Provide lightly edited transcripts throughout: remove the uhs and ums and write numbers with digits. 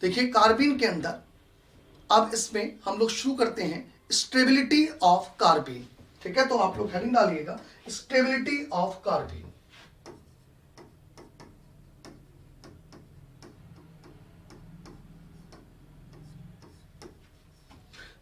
देखिए कार्बीन के अंदर अब इसमें हम लोग शुरू करते हैं स्टेबिलिटी ऑफ कार्बीन। ठीक है, तो आप लोग हेडिंग डालिएगा स्टेबिलिटी ऑफ कार्बीन।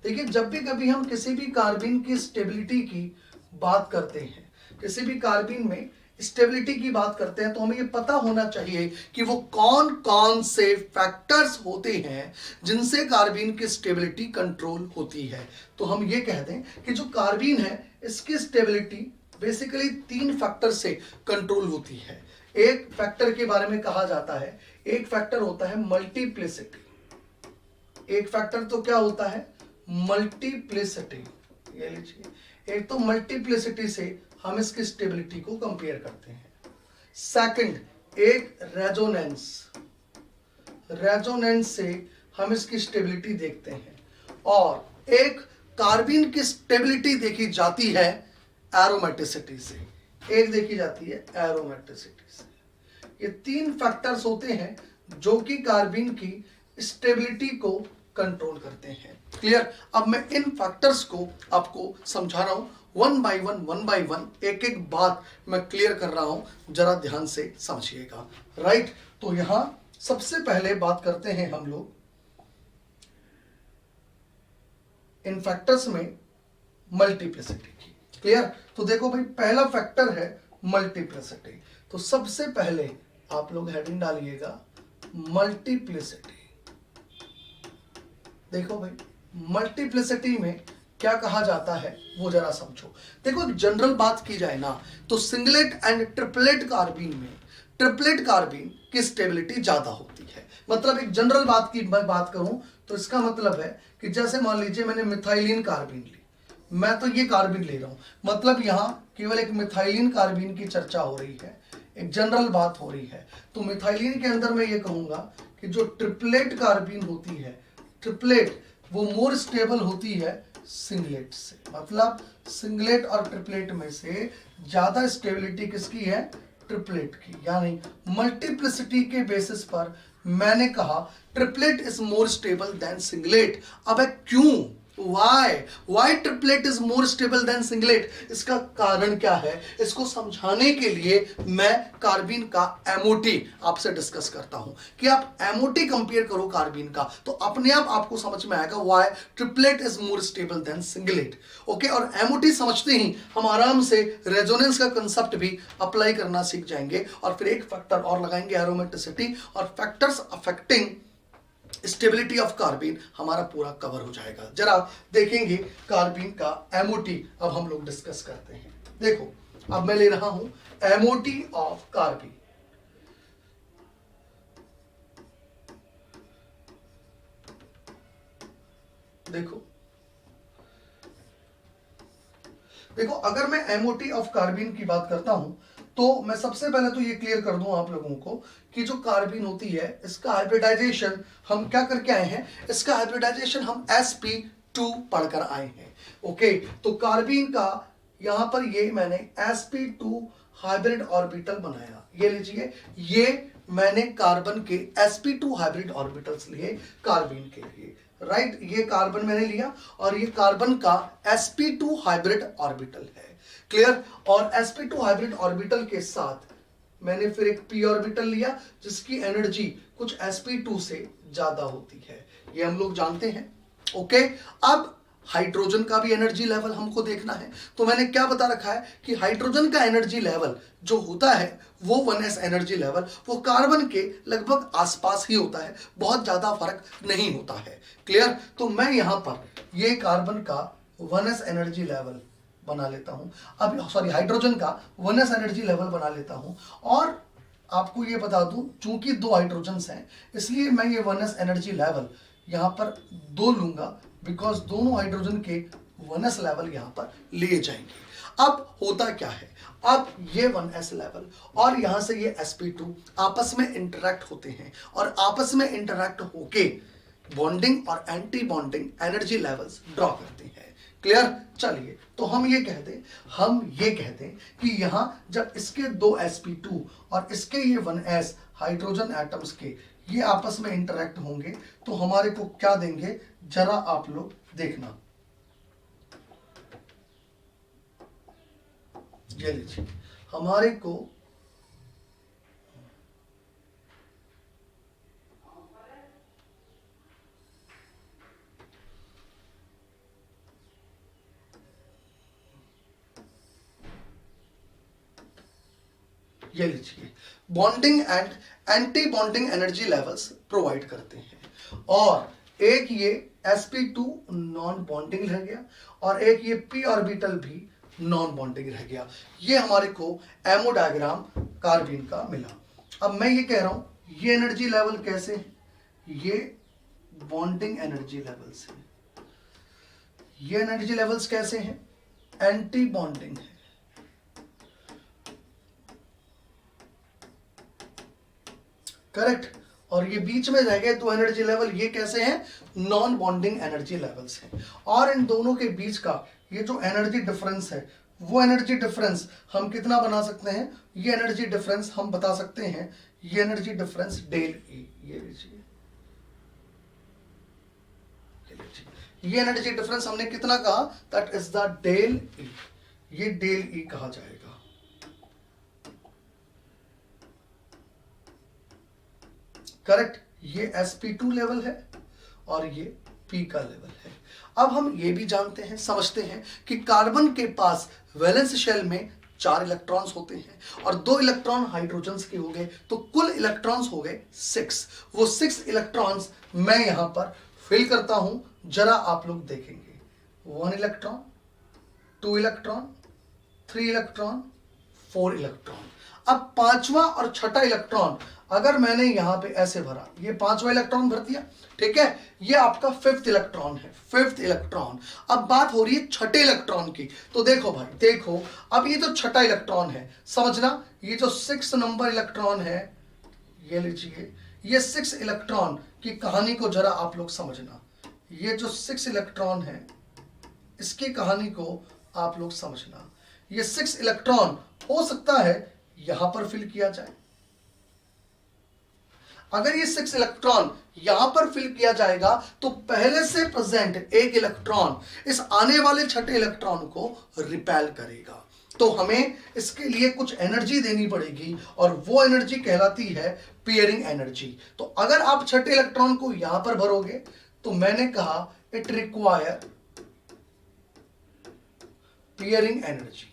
देखिए जब भी कभी हम किसी भी कार्बीन की स्टेबिलिटी की बात करते हैं, किसी भी कार्बीन में स्टेबिलिटी की बात करते हैं, तो हमें ये पता होना चाहिए कि वो कौन कौन से फैक्टर्स होते हैं जिनसे कार्बीन की स्टेबिलिटी कंट्रोल होती है। तो हम ये कह दें कि जो कार्बीन है इसकी स्टेबिलिटी बेसिकली 3 फैक्टर से कंट्रोल होती है। एक फैक्टर के बारे में कहा जाता है, एक फैक्टर होता है मल्टीप्लिसिटी। एक फैक्टर तो क्या होता है, मल्टीप्लिसिटी। ये लीजिए, एक तो मल्टीप्लिसिटी से हम इसकी स्टेबिलिटी को कंपेयर करते हैं। सेकंड, एक रेजोनेंस, रेजोनेंस से हम इसकी स्टेबिलिटी देखते हैं। और एक कार्बीन की स्टेबिलिटी देखी जाती है एरोमेटिसिटी से, एक देखी जाती है एरोमेटिसिटी से। ये 3 फैक्टर्स होते हैं जो कि कार्बीन की स्टेबिलिटी को कंट्रोल करते हैं। क्लियर? अब मैं इन फैक्टर्स को आपको समझा रहा हूं वन बाय वन, एक एक बात मैं क्लियर कर रहा हूं, जरा ध्यान से समझिएगा। राइट, तो यहां सबसे पहले बात करते हैं हम लोग इन फैक्टर्स में मल्टीप्लिसिटी की। क्लियर? तो देखो भाई, पहला फैक्टर है मल्टीप्लिसिटी। तो सबसे पहले आप लोग हेडिंग डालिएगा मल्टीप्लिसिटी। देखो भाई, मल्टीप्लिसिटी में क्या कहा जाता है वो जरा समझो। देखो जनरल बात की जाए ना, तो सिंगलेट एंड ट्रिपलेट कार्बीन में ट्रिपलेट कार्बीन की स्टेबिलिटी ज्यादा होती है। मतलब एक जनरल बात की मैं बात करूं तो इसका मतलब है कि जैसे मान लीजिए मैंने मिथाइलिन कार्बीन ली, मैं तो ये कार्बीन ले रहा हूं, मतलब यहां केवल एक मिथाइलिन कार्बीन की चर्चा हो रही है, एक जनरल बात हो रही है। तो मिथाइलिन के अंदर मैं ये कहूंगा कि जो ट्रिपलेट कार्बीन होती है, ट्रिपलेट वो मोर स्टेबल होती है सिंगलेट से। मतलब सिंगलेट और ट्रिपलेट में से ज्यादा स्टेबिलिटी किसकी है, ट्रिपलेट की। यानी मल्टीप्लिसिटी के बेसिस पर मैंने कहा triplet is more stable than singlet. अब क्यों, why triplet is more stable than singlet, इसका कारण क्या है, इसको समझाने के लिए मैं कार्बीन का एमओटी आपसे डिस्कस करता हूं कि आप एमओटी कंपेयर करो कार्बीन का, तो अपने आप आपको समझ में आएगा why triplet is more stable than singlet. Okay, और एमओटी समझते ही हम आराम से रेजोनेंस का कंसेप्ट भी अप्लाई करना सीख जाएंगे, और फिर एक फैक्टर और लगाएंगे एरोमेटिसिटी, और factors affecting stability of carbene हमारा पूरा कवर हो जाएगा। जरा देखेंगे कार्बीन का एमओटी अब हम लोग डिस्कस करते हैं। देखो अब मैं ले रहा हूं एमओटी ऑफ कार्बीन। देखो अगर मैं एमओटी ऑफ कार्बीन की बात करता हूं तो मैं सबसे पहले तो ये क्लियर कर दूं आप लोगों को कि जो कार्बीन होती है इसका हाइब्रिडाइजेशन हम क्या करके आए हैं, इसका हाइब्रिडाइजेशन हम sp2 पढ़कर आए हैं। ओके, तो कार्बीन का यहां पर ये मैंने sp2 हाइब्रिड ऑर्बिटल बनाया। ये लीजिए, ये मैंने कार्बन के sp2 हाइब्रिड ऑर्बिटल्स लिए कार्बीन के लिए। राइट, ये कार्बन मैंने लिया और ये कार्बन का sp2 हाइब्रिड ऑर्बिटल है। क्लियर? और sp2 हाइब्रिड ऑर्बिटल के साथ मैंने फिर एक p ऑर्बिटल लिया जिसकी एनर्जी कुछ sp2 से ज्यादा होती है, ये हम लोग जानते हैं। ओके, अब हाइड्रोजन का भी एनर्जी लेवल हमको देखना है, तो मैंने क्या बता रखा है कि हाइड्रोजन का एनर्जी लेवल जो होता है वो 1s एनर्जी लेवल वो कार्बन के लगभग आसपास ही होता है, बहुत ज्यादा फर्क नहीं होता है। क्लियर? तो मैं यहां पर ये कार्बन का 1s एनर्जी लेवल बना लेता हूं, अब सॉरी हाइड्रोजन का 1s एनर्जी लेवल बना लेता हूं। और आपको ये बता दूं, चूंकि 2 हाइड्रोजन्स हैं इसलिए मैं ये 1s एनर्जी लेवल यहां पर 2 लूंगा, बिकॉज दोनों हाइड्रोजन के 1s लेवल यहां पर लिए जाएंगे। अब होता क्या है, अब ये 1s लेवल और यहां से ये sp2 आपस में इंटरैक्ट होते हैं, और आपस में इंटरैक्ट होके बॉन्डिंग और anti bonding energy levels draw करते हैं। क्लियर? चलिए, तो हम ये कहते हैं कि यहां जब इसके 2 sp2 और इसके ये 1s हाइड्रोजन एटम्स के ये आपस में इंटरेक्ट होंगे तो हमारे को क्या देंगे, जरा आप लोग देखना। ये लीजिए हमारे को ये लीजिए bonding and anti bonding energy levels provide करते हैं। और एक ये sp2 नॉन बॉन्डिंग रह गया और एक ये p ऑर्बिटल भी नॉन बॉन्डिंग रह गया। ये हमारे को एमओ डायग्राम कार्बिन का मिला। अब मैं ये कह रहा हूं ये एनर्जी लेवल कैसे है, ये बॉन्डिंग एनर्जी लेवल्स है। ये एनर्जी लेवल्स कैसे हैं, एंटी बॉन्डिंग है। करेक्ट। और ये बीच में रह गए तो एनर्जी लेवल ये कैसे हैं, नॉन बॉन्डिंग एनर्जी लेवल्स हैं। और इन दोनों के बीच का ये जो एनर्जी डिफरेंस है, वो एनर्जी डिफरेंस हम कितना बना सकते हैं, ये एनर्जी डिफरेंस हम बता सकते हैं, ये एनर्जी डिफरेंस डेल ई। ये लीजिए ये एनर्जी डिफरेंस हमने कितना कहा, that is the del E. ये डेल ई कहा जाएगा। करेक्ट। ये sp2 लेवल है और ये p का लेवल है। अब हम ये भी जानते हैं, समझते हैं कि कार्बन के पास वैलेंस शेल में 4 इलेक्ट्रॉन्स होते हैं और 2 इलेक्ट्रॉन हाइड्रोजन्स के हो गए, तो कुल इलेक्ट्रॉन्स हो गए 6। वो 6 इलेक्ट्रॉन्स मैं यहां पर फिल करता हूं, जरा आप लोग देखेंगे। 1 इलेक्ट्रॉन, 2 इलेक्ट्रॉन, 3 इलेक्ट्रॉन, 4 इलेक्ट्रॉन। अब पांचवा और छठा इलेक्ट्रॉन अगर मैंने यहां पे ऐसे भरा, ये पांचवा इलेक्ट्रॉन भर दिया, ठीक है, ये आपका 5th इलेक्ट्रॉन है, 5th इलेक्ट्रॉन। अब बात हो रही है छठे इलेक्ट्रॉन की। तो देखो भाई, देखो अब ये जो छठा इलेक्ट्रॉन है, समझना, ये जो 6 नंबर इलेक्ट्रॉन है, ये लीजिए, ये 6 इलेक्ट्रॉन की कहानी को जरा आप लोग समझना। ये जो 6 इलेक्ट्रॉन है, इसकी कहानी को आप लोग समझना। ये 6 इलेक्ट्रॉन हो सकता है यहां पर फिल किया जाए। अगर ये 6 इलेक्ट्रॉन यहां पर फिल किया जाएगा तो पहले से प्रेजेंट एक इलेक्ट्रॉन इस आने वाले छठे इलेक्ट्रॉन को रिपेल करेगा। तो हमें इसके लिए कुछ एनर्जी देनी पड़ेगी और वो एनर्जी कहलाती है पेयरिंग एनर्जी। तो अगर आप छठे इलेक्ट्रॉन को यहां पर भरोगे तो मैंने कहा it require pairing energy,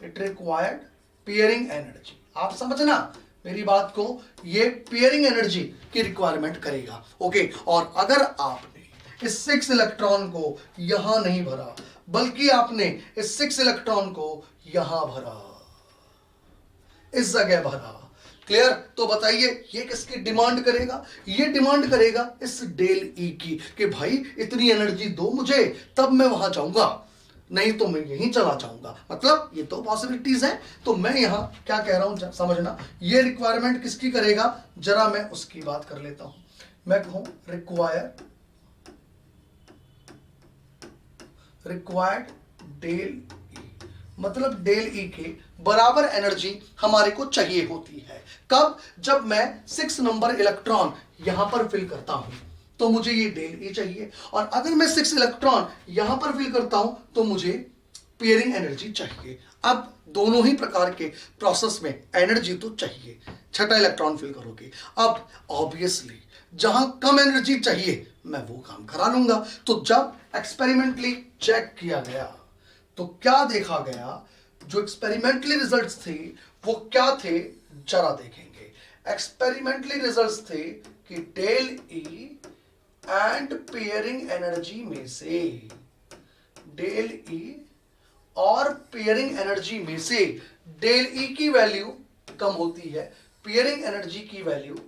it required pairing energy. आप समझना मेरी बात को, ये पेयरिंग एनर्जी की रिक्वायरमेंट करेगा। ओके। और अगर आपने इस 6 इलेक्ट्रॉन को यहां नहीं भरा, बल्कि आपने इस 6 इलेक्ट्रॉन को यहां भरा, इस जगह भरा, क्लियर, तो बताइए ये किसकी डिमांड करेगा, ये डिमांड करेगा इस डेल ई की, कि भाई इतनी एनर्जी दो मुझे, तब मैं वहां जाऊंगा, नहीं तो मैं यहीं चला जाऊंगा। मतलब ये तो पॉसिबिलिटीज हैं। तो मैं यहां क्या कह रहा हूं समझना, ये रिक्वायरमेंट किसकी करेगा, जरा मैं उसकी बात कर लेता हूं। मैं कहूं रिक्वायर्ड डेल ई, मतलब डेल ई के बराबर एनर्जी हमारे को चाहिए होती है। कब, जब मैं 6 नंबर इलेक्ट्रॉन यहां पर फिल करता हूं तो मुझे ये डेल ई चाहिए, और अगर मैं 6 इलेक्ट्रॉन यहां पर फिल करता हूं तो मुझे पेयरिंग एनर्जी चाहिए। अब दोनों ही प्रकार के प्रोसेस में एनर्जी तो चाहिए। छठा इलेक्ट्रॉन फिल करोगे, अब ऑब्वियसली जहां कम एनर्जी चाहिए मैं वो काम करा लूंगा। तो जब एक्सपेरिमेंटली चेक किया गया तो क्या देखा गया, जो एक्सपेरिमेंटली रिजल्ट्स थे वो क्या थे, जरा देखेंगे। एक्सपेरिमेंटली रिजल्ट्स थे कि del E and pairing energy में से, डेल ई और पेयरिंग एनर्जी में से डेल ई की वैल्यू कम होती है, पेयरिंग एनर्जी की वैल्यू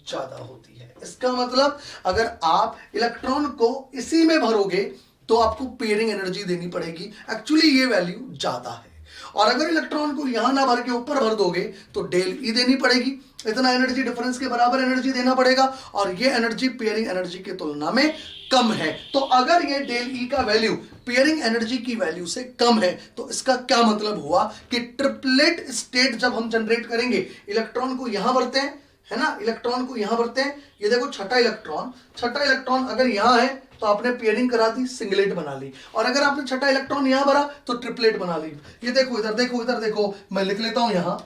ज्यादा होती है। इसका मतलब अगर आप इलेक्ट्रॉन को इसी में भरोगे तो आपको पेयरिंग एनर्जी देनी पड़ेगी, एक्चुअली ये वैल्यू ज्यादा है। और अगर इलेक्ट्रॉन को यहां ना भर के ऊपर भर दोगे तो डेल ई देनी पड़ेगी, इतना एनर्जी डिफरेंस के बराबर एनर्जी देना पड़ेगा, और ये एनर्जी पेयरिंग एनर्जी की तुलना में कम है। तो अगर ये डेल ई का वैल्यू पेयरिंग एनर्जी की वैल्यू से कम है तो इसका क्या मतलब हुआ कि ट्रिपलेट स्टेट जब हम जनरेट करेंगे, इलेक्ट्रॉन को यहां भरते हैं, है ना, इलेक्ट्रॉन को यहां भरते हैं। ये देखो छठा इलेक्ट्रॉन अगर यहां है तो आपने पेयरिंग करा दी, सिंगलेट बना ली। और अगर आपने छठा इलेक्ट्रॉन यहां भरा तो ट्रिपलेट बना ली। ये देखो इधर देखो, इधर देखो, मैं लिख लेता हूं यहां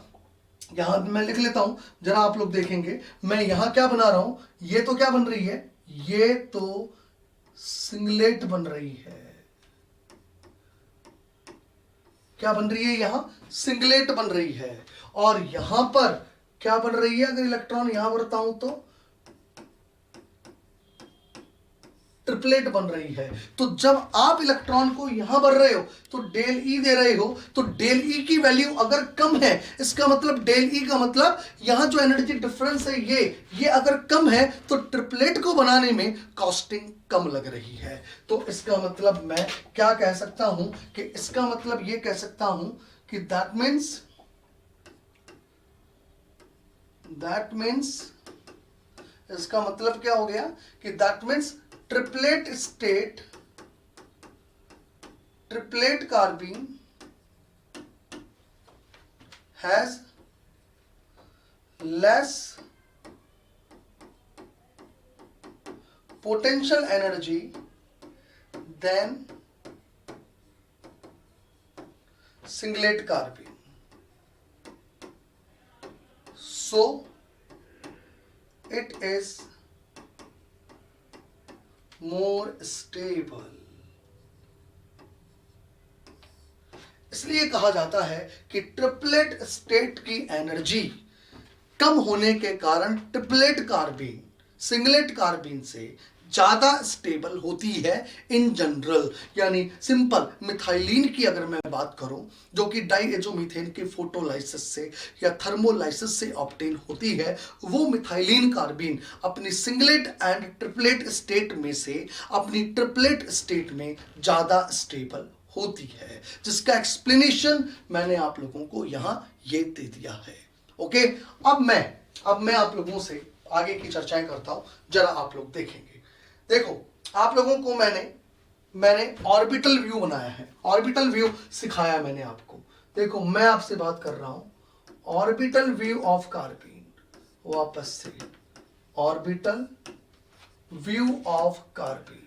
मैं लिख लेता हूं, जरा आप लोग देखेंगे मैं यहां क्या बना रहा हूं। ये तो क्या बन रही है, ये तो सिंगलेट बन रही है। क्या बन रही है, यहां सिंगलेट बन रही है। और यहां पर क्या बन रही है, अगर इलेक्ट्रॉन यहां भरता हूं तो ट्रिपलेट बन रही है। तो जब आप इलेक्ट्रॉन को यहां भर रहे हो तो डेल ई दे रहे हो, तो डेल ई की वैल्यू अगर कम है, इसका मतलब डेल ई का मतलब यहां जो एनर्जी डिफरेंस है ये अगर कम है तो ट्रिपलेट को बनाने में कॉस्टिंग कम लग रही है। तो इसका मतलब मैं क्या कह सकता हूं कि इसका मतलब ये कह सकता हूं कि दैट मीन्स इसका मतलब क्या हो गया कि that means triplet carbene has less potential energy than singlet carbene. So it is more stable. इसलिए कहा जाता है कि ट्रिपलेट स्टेट की एनर्जी कम होने के कारण ट्रिपलेट कार्बीन सिंगलेट कार्बीन से ज्यादा स्टेबल होती है इन जनरल। यानी सिंपल मिथाइलिन की अगर मैं बात करूं, जो कि डाइएजोमीथेन के फोटोलाइसिस से या थर्मोलाइसिस से ऑब्टेन होती है, वो मिथाइलिन कार्बीन अपनी सिंगलेट एंड ट्रिपलेट स्टेट में से अपनी ट्रिपलेट स्टेट में ज्यादा स्टेबल होती है, जिसका एक्सप्लेनेशन मैंने आप लोगों को यहां ये दे दिया है। ओके, अब मैं आप लोगों से आगे की चर्चाएं करता हूं, जरा आप लोग देखेंगे। देखो, आप लोगों को मैंने ऑर्बिटल व्यू बनाया है, ऑर्बिटल व्यू सिखाया मैंने आपको। देखो, मैं आपसे बात कर रहा हूं ऑर्बिटल व्यू ऑफ कार्बीन, वापस से ऑर्बिटल व्यू ऑफ कार्बीन।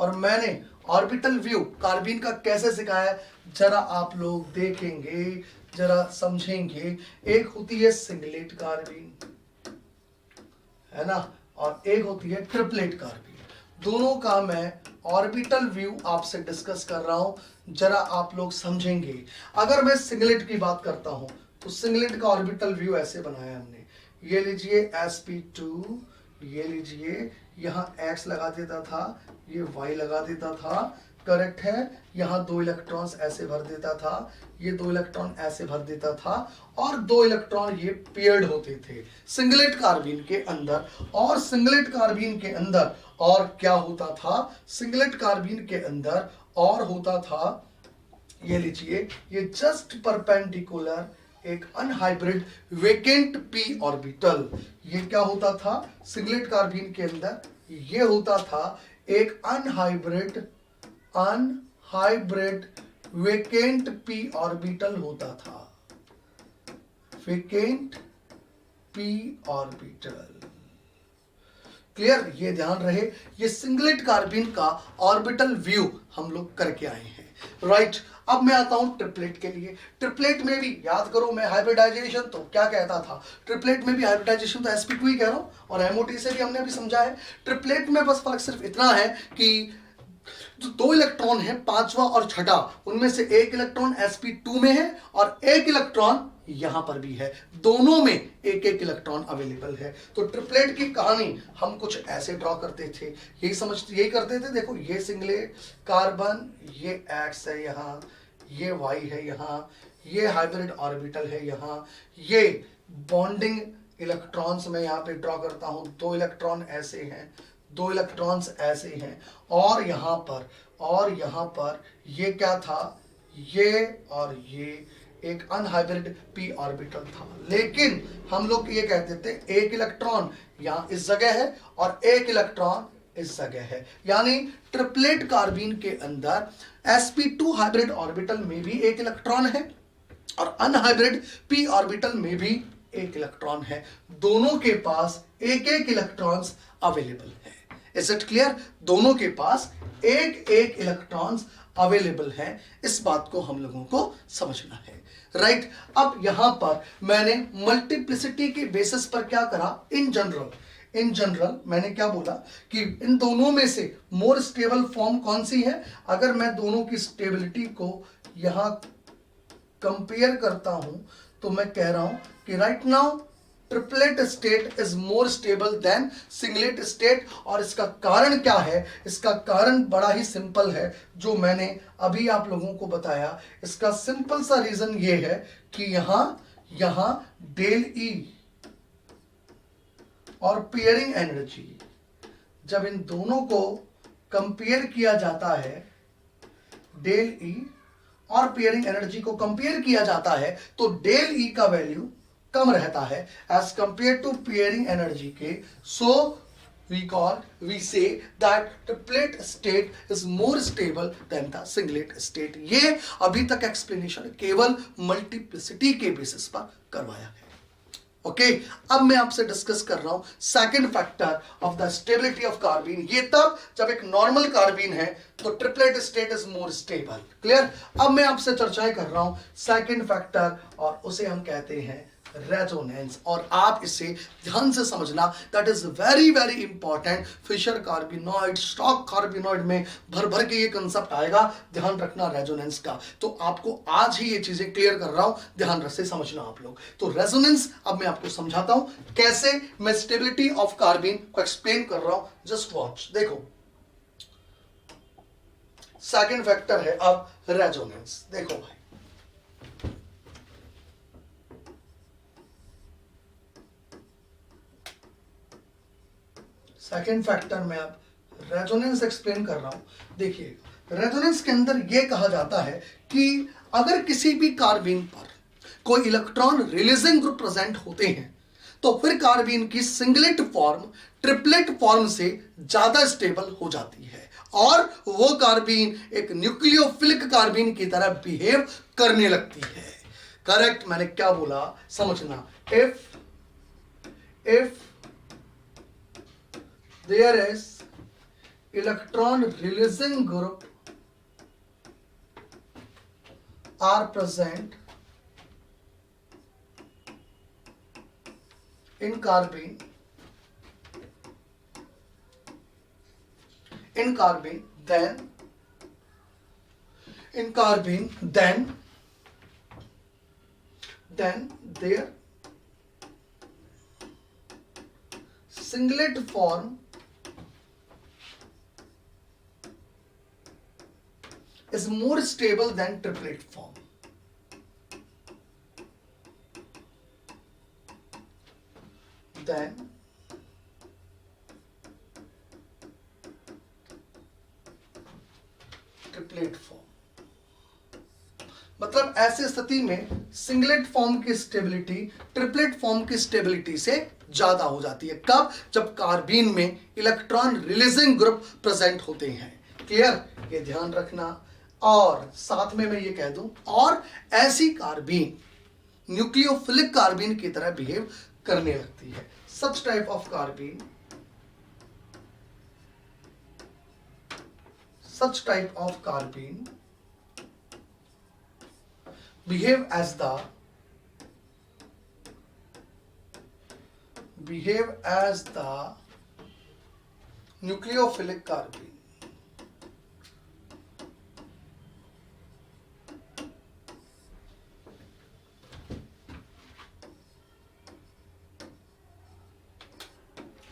और मैंने ऑर्बिटल व्यू कार्बीन का कैसे सिखाया है, जरा आप लोग देखेंगे, जरा समझेंगे। एक होती है सिंगलेट कार्बीन, है ना, और एक होती है ट्रिपलेट कार्बीन। दोनों का मैं ऑर्बिटल व्यू आपसे डिस्कस कर रहा हूं, जरा आप लोग समझेंगे। अगर मैं सिंगलेट की बात करता हूं तो सिंगलेट का ऑर्बिटल व्यू ऐसे बनाया हमने। ये लीजिए sp2, ये लीजिए यहां x लगा देता था, ये y लगा देता था, करेक्ट है। यहां 2 इलेक्ट्रॉन्स ऐसे भर देता था, ये 2 इलेक्ट्रॉन ऐसे भर देता था, और 2 इलेक्ट्रॉन ये पेयर्ड होते थे सिंगलेट कार्बीन के अंदर। और सिंगलेट कार्बीन के अंदर और क्या होता था, सिंगलेट कार्बीन के अंदर और होता था, ये लीजिए, ये जस्ट परपेंडिकुलर एक अनहाइब्रिड वेकेंट p ऑर्बिटल। ये क्या होता था सिंगलेट कार्बीन के अंदर, ये होता था एक अनहाइब्रिड वेकेंट p ऑर्बिटल होता था, वेकेंट p ऑर्बिटल। क्लियर, ये ध्यान रहे, ये सिंगलेट कार्बीन का ऑर्बिटल व्यू हम लोग करके आए हैं, राइट। अब मैं आता हूं ट्रिपलेट के लिए। ट्रिपलेट में भी याद करो, मैं हाइब्रिडाइजेशन तो क्या कहता था, ट्रिपलेट में भी हाइब्रिडाइजेशन तो sp2 ही कह रहा हूं, और MOT से भी हमने अभी समझा है। ट्रिपलेट में बस फर्क सिर्फ इतना है कि जो 2 इलेक्ट्रॉन है, पांचवा और छठा, उनमें से एक इलेक्ट्रॉन sp2 में है और एक इलेक्ट्रॉन यहां पर भी है, दोनों में एक एक इलेक्ट्रॉन अवेलेबल है। तो ट्रिपलेट की कहानी हम कुछ ऐसे ड्रॉ करते थे, यही करते थे। देखो, ये सिंगलेट कार्बन, ये x है यहां, ये y है यहां, ये हाइब्रिड ऑर्बिटल है यहां, ये बॉन्डिंग इलेक्ट्रॉन्स में यहां पे ड्रॉ करता हूं, 2 इलेक्ट्रॉन ऐसे हैं, 2 इलेक्ट्रॉन्स ऐसे हैं, और यहां पर ये क्या था, ये और ये एक अनहाइब्रिड p ऑर्बिटल था। लेकिन हम लोग ये कहते थे एक इलेक्ट्रॉन यहां इस जगह है और एक इलेक्ट्रॉन इस जगह है। यानी ट्रिपलेट कार्बीन के अंदर sp2 हाइब्रिड ऑर्बिटल में भी एक इलेक्ट्रॉन है और अनहाइब्रिड p ऑर्बिटल में भी एक इलेक्ट्रॉन है, दोनों के पास एक एक इलेक्ट्रॉन्स अवेलेबल है। Is it clear? दोनों के पास एक एक इलेक्ट्रॉन्स अवेलेबल है, इस बात को हम लोगों को समझना है, राइट? अब यहां पर मैंने मल्टीप्लिसिटी के बेसिस पर क्या करा, इन जनरल मैंने क्या बोला कि इन दोनों में से मोर स्टेबल फॉर्म कौन सी है। अगर मैं दोनों की स्टेबिलिटी को यहां कंपेयर करता हूं तो मैं कह रहा हूं कि right now triplet state is more stable than singlet state. और इसका कारण क्या है? इसका कारण बड़ा ही सिंपल है, जो मैंने अभी आप लोगों को बताया। इसका सिंपल सा रीजन ये है कि यहां डेल ई और पेयरिंग एनर्जी, जब इन दोनों को कंपेयर किया जाता है, डेल ई और पेयरिंग एनर्जी को कंपेयर किया जाता है, तो डेल ई का वैल्यू कम रहता है as compare to pairing energy के। So we say that triplet state is more stable than the singlet state। ये अभी तक एक्सप्लेनेशन केवल मल्टीप्लिसिटी के बेसिस पर करवाया है। ओके, अब मैं आपसे डिस्कस कर रहा हूं second factor of the stability of carbene. ये तब जब एक नॉर्मल कार्बीन है तो triplet state is more stable. Clear? अब मैं आपसे चर्चाएं कर रहा हूं सेकंड फैक्टर, और उसे हम कहते हैं रेजोनेंस। और आप इसे ध्यान से समझना, that is very very important. Fischer carbenoid, Schrock carbenoid में भर भर के ये कंसेप्ट आएगा, ध्यान रखना रेजोनेंस का। तो आपको आज ही ये चीजें क्लियर कर रहा हूं, ध्यान से समझना आप लोग। तो रेजोनेंस अब मैं आपको समझाता हूं कैसे मैं स्टेबिलिटी ऑफ कार्बीन को एक्सप्लेन कर रहा हूं। जस्ट वॉच, देखो सेकंड फैक्टर है अब रेजोनेंस। देखो भाई, सेकेंड फैक्टर में अब रेजोनेंस एक्सप्लेन कर रहा हूं। देखिए, रेजोनेंस के अंदर यह कहा जाता है कि अगर किसी भी कार्बीन पर कोई इलेक्ट्रॉन रिलीजिंग ग्रुप प्रेजेंट होते हैं तो फिर कार्बीन की सिंगलेट फॉर्म ट्रिपलेट फॉर्म से ज्यादा स्टेबल हो जाती है और वो कार्बीन एक न्यूक्लियोफिलिक कार्बीन की तरह बिहेव करने लगती है। करेक्ट? मैंने क्या बोला समझना। If there is electron releasing group are present in carbene, then their singlet form is more stable than triplet form। Then triplet form, मतलब ऐसे स्थिति में सिंगलेट फॉर्म की स्टेबिलिटी ट्रिपलेट फॉर्म की स्टेबिलिटी से ज्यादा हो जाती है। कब? जब कार्बीन में इलेक्ट्रॉन रिलीजिंग ग्रुप प्रेजेंट होते हैं। क्लियर? ये ध्यान रखना। और साथ में मैं ये कह दूं, और ऐसी कार्बीन न्यूक्लियोफिलिक कार्बीन की तरह बिहेव करने लगती है। सच type of carbene behave as the nucleophilic carbene।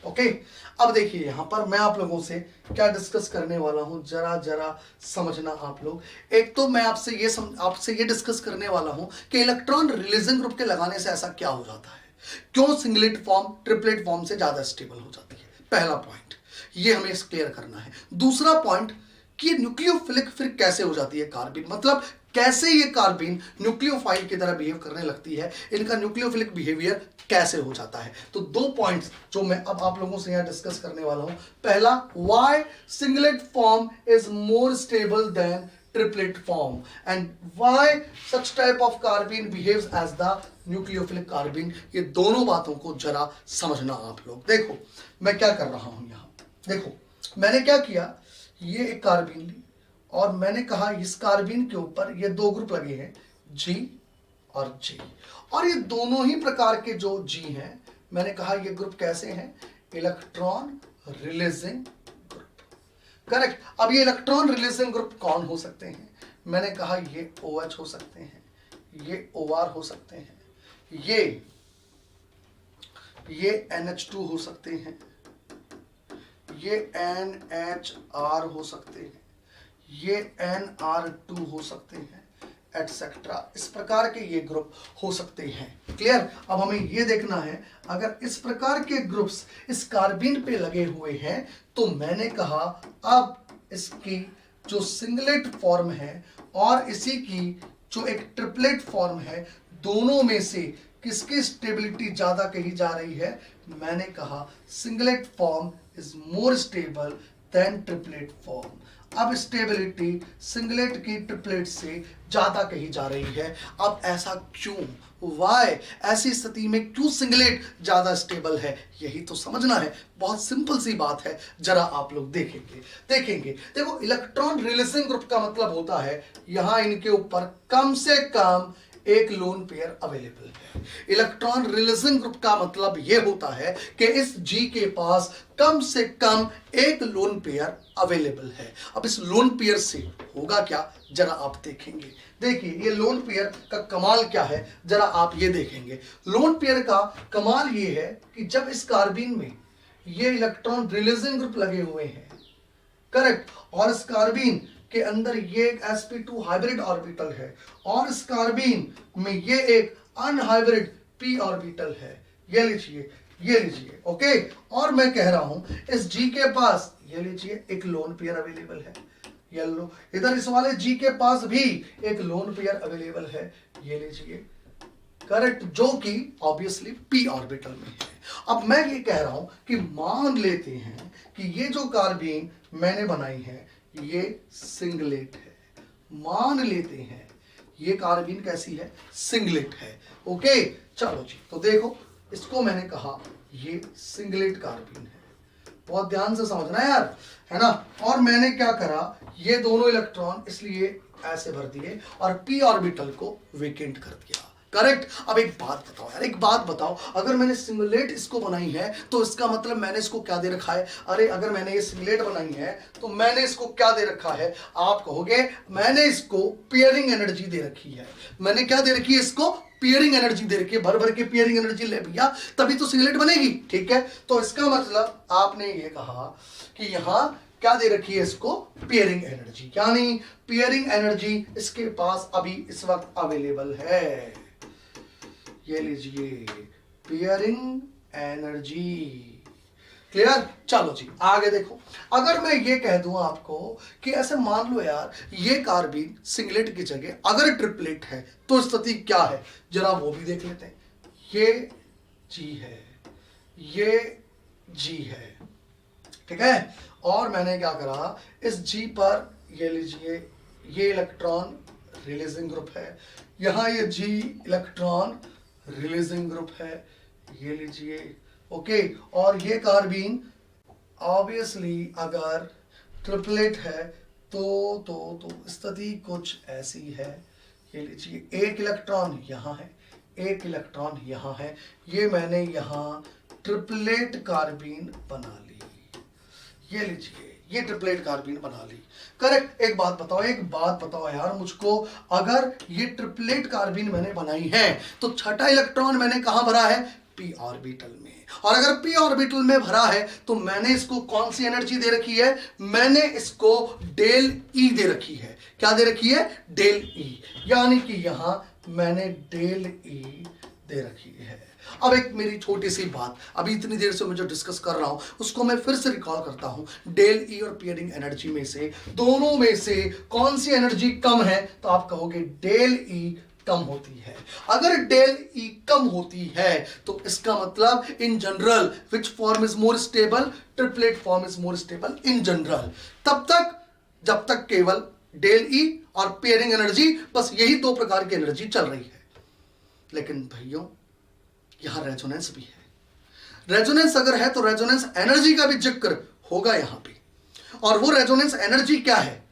Okay, अब देखिए यहां पर मैं आप लोगों से क्या डिस्कस करने वाला हूं, जरा समझना आप लोग। एक तो मैं आपसे ये डिस्कस करने वाला हूं कि इलेक्ट्रॉन रिलीजिंग ग्रुप के लगाने से ऐसा क्या हो जाता है, क्यों सिंगलेट फॉर्म ट्रिपलेट फॉर्म से ज्यादा स्टेबल हो जाती है। पहला पॉइंट ये हमें क्लियर करना है। दूसरा पॉइंट कि न्यूक्लियोफिलिक फिर कैसे हो जाती है कार्बीन, मतलब कैसे ये कार्बीन न्यूक्लियोफाइल की तरह बिहेव करने लगती है, इनका न्यूक्लियोफिलिक बिहेवियर कैसे हो जाता है। तो दो पॉइंट्स जो मैं अब आप लोगों से यहां डिस्कस करने वाला हूं। पहला, why singlet form is more stable then triplet form and why such type of carbene behaves as the nucleophilic carbene। ये दोनों बातों को जरा समझना आप लोग। देखो मैं क्या कर रहा हूं यहां, देखो मैंने क्या किया, ये एक कार्बीन ली और मैंने कहा इस कार्बीन के ऊपर ये दो ग्रुप लगे हैं G और G, और ये दोनों ही प्रकार के जो G हैं मैंने कहा ये ग्रुप कैसे हैं, इलेक्ट्रॉन रिलीजिंग ग्रुप। करेक्ट। अब ये इलेक्ट्रॉन रिलीजिंग ग्रुप कौन हो सकते हैं, मैंने कहा ये OH हो सकते हैं, ये OR हो सकते हैं, ये NH2 हो सकते हैं, ये NHR हो सकते हैं, ये NR2 हो सकते हैं, एटसेट्रा। इस प्रकार के ये ग्रुप हो सकते हैं। क्लियर। अब हमें ये देखना है अगर इस प्रकार के ग्रुप्स इस कार्बीन पे लगे हुए हैं तो मैंने कहा अब इसकी जो सिंगलेट फॉर्म है और इसी की जो एक ट्रिपलेट फॉर्म है, दोनों में से किसकी स्टेबिलिटी ज्यादा कही जा रही है, मैंने कहा singlet form is more stable than triplet form. अब स्टेबिलिटी सिंगलेट की ट्रिपलेट से ज्यादा कही जा रही है। अब ऐसा क्यों, वाई, ऐसी स्थिति में क्यों सिंगलेट ज्यादा स्टेबल है, यही तो समझना है। बहुत सिंपल सी बात है, जरा आप लोग देखेंगे। देखो इलेक्ट्रॉन रिलीजिंग ग्रुप का मतलब होता है यहां इनके ऊपर कम से कम एक लोन पेयर अवेलेबल है। इलेक्ट्रॉन रिलीजिंग ग्रुप का मतलब यह होता है कि इस G के पास कम से कम एक लोन पेयर अवेलेबल है। अब इस लोन पेयर से होगा क्या, जरा आप देखेंगे। देखिए ये लोन पेयर का कमाल क्या है, जरा आप ये देखेंगे। लोन पेयर का कमाल ये है कि जब इस कार्बीन में ये इलेक्ट्रॉन रिलीजिंग ग्रुप लगे हुए हैं, करेक्ट, और इस कार्बीन के अंदर ये एक sp2 हाइब्रिड ऑर्बिटल है और इस कार्बीन में ये एक अनहाइब्रिड p ऑर्बिटल है, ये लीजिए ओके। और मैं कह रहा हूं इस G के पास ये लीजिए एक लोन पेयर अवेलेबल है, येलो। इधर इस वाले G के पास भी एक लोन पेयर अवेलेबल है, ये लीजिए, करेक्ट, जो कि ऑब्वियसली p ऑर्बिटल में है। अब मैं ये कह रहा हूं कि मान लेते हैं कि ये जो कार्बीन मैंने बनाई है ये सिंगलेट है, मान लेते हैं ये कार्बीन कैसी है, सिंगलेट है। ओके चलो जी, तो देखो इसको मैंने कहा ये सिंगलेट कार्बीन है, बहुत ध्यान से समझना यार, है ना। और मैंने क्या करा, ये दोनों इलेक्ट्रॉन इसलिए ऐसे भर दिए और p ऑर्बिटल को वेकेंट कर दिया, करेक्ट। अब एक बात बताओ यार, एक बात बताओ, अगर मैंने सिंगलेट इसको बनाई है तो इसका मतलब मैंने इसको क्या दे रखा है, अरे अगर मैंने ये सिंगलेट बनाई है तो मैंने इसको क्या दे रखा है, आप कहोगे मैंने इसको पेयरिंग एनर्जी दे रखी है। मैंने क्या दे रखी है, इसको पेयरिंग एनर्जी दे रखी है, भर भर के पेयरिंग एनर्जी ले भैया, तभी तो सिंगलेट बनेगी, ठीक है। तो इसका मतलब आपने ये कहा कि यहां क्या दे रखी है, इसको पेयरिंग एनर्जी, यानी पेयरिंग एनर्जी इसके पास अभी इस वक्त अवेलेबल है, ये लीजिए पेयरिंग एनर्जी। क्लियर। चलो जी आगे देखो, अगर मैं ये कह दूं आपको कि ऐसे मान लो यार ये कार्बीन सिंगलेट की जगह अगर ट्रिपलेट है तो स्थिति क्या है, जरा वो भी देख लेते हैं। ये G है, ये G है, ठीक है। और मैंने क्या करा, इस G पर ये लीजिए ये इलेक्ट्रॉन रिलीजिंग ग्रुप है, यहां ये G इलेक्ट्रॉन रिलीजिंग ग्रुप है, ये लीजिए ओके। और ये कार्बीन ऑब्वियसली अगर ट्रिपलेट है तो स्थिति कुछ ऐसी है, ये लीजिए एक इलेक्ट्रॉन यहाँ है, एक इलेक्ट्रॉन यहाँ है, ये मैंने यहाँ ट्रिपलेट कार्बीन बना ली, ये लीजिए ये ट्रिपलेट कार्बीन बना ली, करेक्ट। एक बात बताओ यार मुझको, अगर ये ट्रिपलेट कार्बीन मैंने बनाई है तो छठा इलेक्ट्रॉन मैंने कहां भरा है, p ऑर्बिटल में, और अगर p ऑर्बिटल में भरा है तो मैंने इसको कौन सी एनर्जी दे रखी है, मैंने इसको डेल E दे रखी है। क्या दे रखी है, डेल E, यानी कि यहां मैंने डेल E दे रखी है। अब एक मेरी छोटी सी बात, अभी इतनी देर से मैं जो डिस्कस कर रहा हूं उसको मैं फिर से रिकॉल करता हूं। डेल ई और पेयरिंग एनर्जी में से दोनों में से कौन सी एनर्जी कम है, तो आप कहोगे डेल ई कम होती है। अगर डेल ई कम होती है तो इसका मतलब in general which form is more stable, triplet form is more stable in general, तब तक जब तक केवल डेल ई और पेयरिंग एनर्जी, बस यही दो प्रकार की एनर्जी चल रही है। लेकिन भाइयों यहां रेजोनेंस भी है। रेजोनेंस अगर है तो रेजोनेंस एनर्जी का भी जिक्र होगा यहां पे, और वो रेजोनेंस एनर्जी क्या है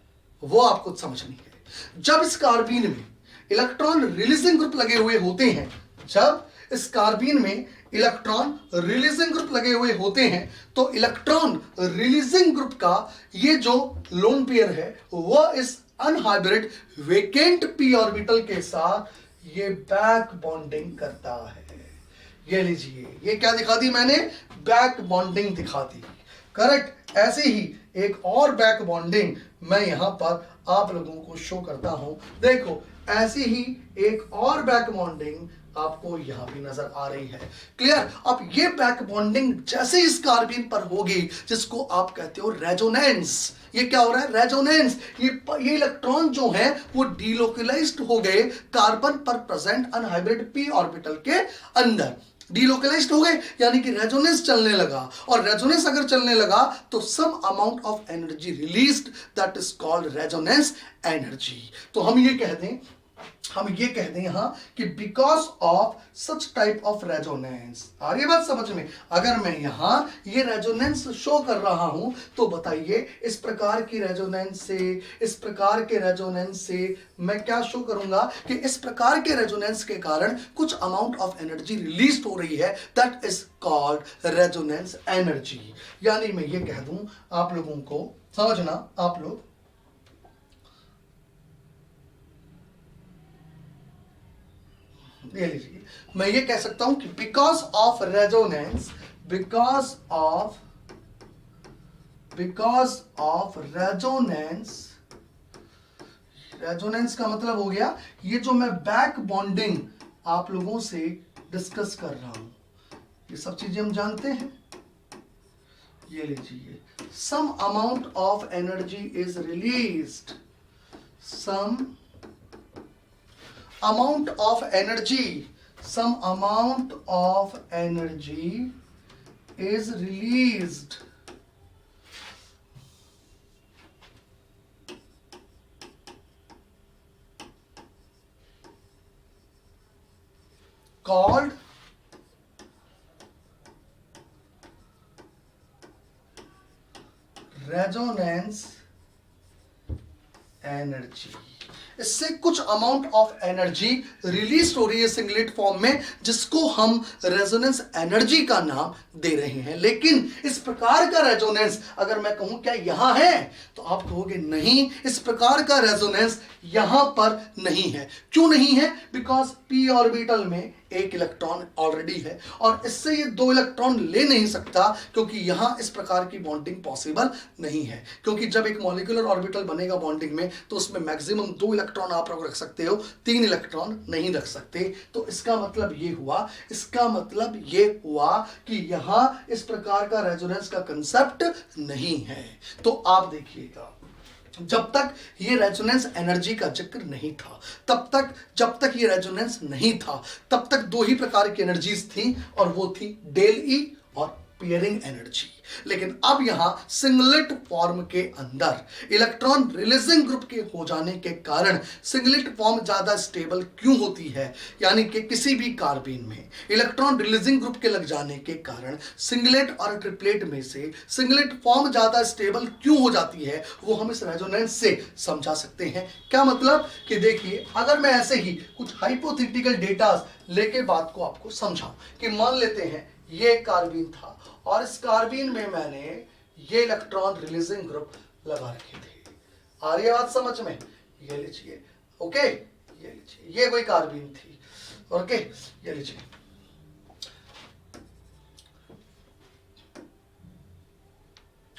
वो आपको समझनी है। जब इस कार्बीन में इलेक्ट्रॉन रिलीजिंग ग्रुप लगे हुए होते हैं, जब इस कार्बीन में इलेक्ट्रॉन रिलीजिंग ग्रुप लगे हुए होते हैं, तो इलेक्ट्रॉन रिलीजिंग ग्रुप का ये जो लोन पेयर है वो इस अनहाइब्रिड वेकेंट पी ऑर्बिटल के साथ ये बैक बॉन्डिंग करता है। ये लीजिए, ये क्या दिखा दी मैंने, बैक बॉन्डिंग दिखा दी। करेक्ट। ऐसे ही एक और बैक बॉन्डिंग मैं यहां पर आप लोगों को शो करता हूं। देखो ऐसी ही एक और बैक बॉन्डिंग आपको यहां भी नजर आ रही है। क्लियर। अब ये बैक बॉन्डिंग जैसे इस कार्बीन पर होगी, जिसको आप कहते हो रेजोनेंस, ये क्या हो रहा है, रेजोनेंस। ये इलेक्ट्रॉन जो है वो डीलोकलाइज्ड हो गए कार्बन पर प्रेजेंट अनहाइब्रिड पी ऑर्बिटल के अंदर। डीलोकलाइज्ड हो गए यानी कि रेजोनेंस चलने लगा, और रेजोनेंस अगर चलने लगा तो some amount of energy released, that is called resonance energy. तो हम ये कह दें यहां कि because of such type of resonance. आ रही है बात समझ में। अगर मैं यहां ये रेजोनेंस शो कर रहा हूं तो बताइए इस प्रकार की रेजोनेंस से, इस प्रकार के रेजोनेंस से मैं क्या शो करूंगा कि इस प्रकार के रेजोनेंस के कारण कुछ अमाउंट ऑफ एनर्जी रिलीज हो रही है, that is called resonance energy. यानी मैं ये कह दूं आप लोगों को, समझना आप लोग, ये लीजिए, मैं ये कह सकता हूं कि because of resonance, because of resonance का मतलब हो गया ये जो मैं बैक बॉन्डिंग आप लोगों से डिस्कस कर रहा हूं, ये सब चीजें हम जानते हैं। ये लीजिए, some amount of energy is released, some amount of energy is released, called resonance energy. इससे कुछ अमाउंट ऑफ एनर्जी रिलीज हो रही है सिंगलेट फॉर्म में, जिसको हम रेजोनेंस एनर्जी का नाम दे रहे हैं। लेकिन इस प्रकार का रेजोनेंस अगर मैं कहूं क्या यहां है, तो आप कहोगे नहीं, इस प्रकार का रेजोनेंस यहां पर नहीं है। क्यों नहीं है? बिकॉज पी ऑर्बिटल में एक इलेक्ट्रॉन ऑलरेडी है और इससे ये दो इलेक्ट्रॉन ले नहीं सकता, क्योंकि यहां इस प्रकार की बॉन्डिंग पॉसिबल नहीं है। क्योंकि जब एक मॉलिक्यूलर ऑर्बिटल बनेगा बॉन्डिंग में, तो उसमें मैक्सिमम 2 इलेक्ट्रॉन आप रख सकते हो, 3 इलेक्ट्रॉन नहीं रख सकते। तो इसका मतलब ये हुआ कि यहां इस प्रकार का रेजोनेंस का कंसेप्ट नहीं है। तो आप देखिएगा, जब तक ये रेजोनेंस एनर्जी का जिक्र नहीं था, जब तक ये रेजोनेंस नहीं था, तब तक 2 ही प्रकार की एनर्जीज थी, और वो थी डेल ई और पेयरिंग एनर्जी। लेकिन अब यहां सिंगलेट फॉर्म के अंदर इलेक्ट्रॉन रिलीजिंग ग्रुप के हो जाने के कारण सिंगलेट फॉर्म ज्यादा स्टेबल क्यों होती है, यानी कि किसी भी कार्बीन में इलेक्ट्रॉन रिलीजिंग ग्रुप के लग जाने के कारण सिंगलेट और ट्रिपलेट में से सिंगलेट फॉर्म ज्यादा स्टेबल क्यों हो जाती है, वो हम इस रेजोनेंस से समझा सकते हैं। क्या मतलब कि देखिए, अगर मैं ऐसे ही कुछ हाइपोथेटिकल डेटा लेके बात को आपको समझाऊं कि मान लेते हैं ये कार्बीन था और इस कार्बीन में मैंने ये इलेक्ट्रॉन रिलीजिंग ग्रुप लगा रखे थे। आ रही है बात समझ में? ये लीजिए, ओके, ये लीजिए, ये कोई कार्बीन थी, ओके, ये लीजिए।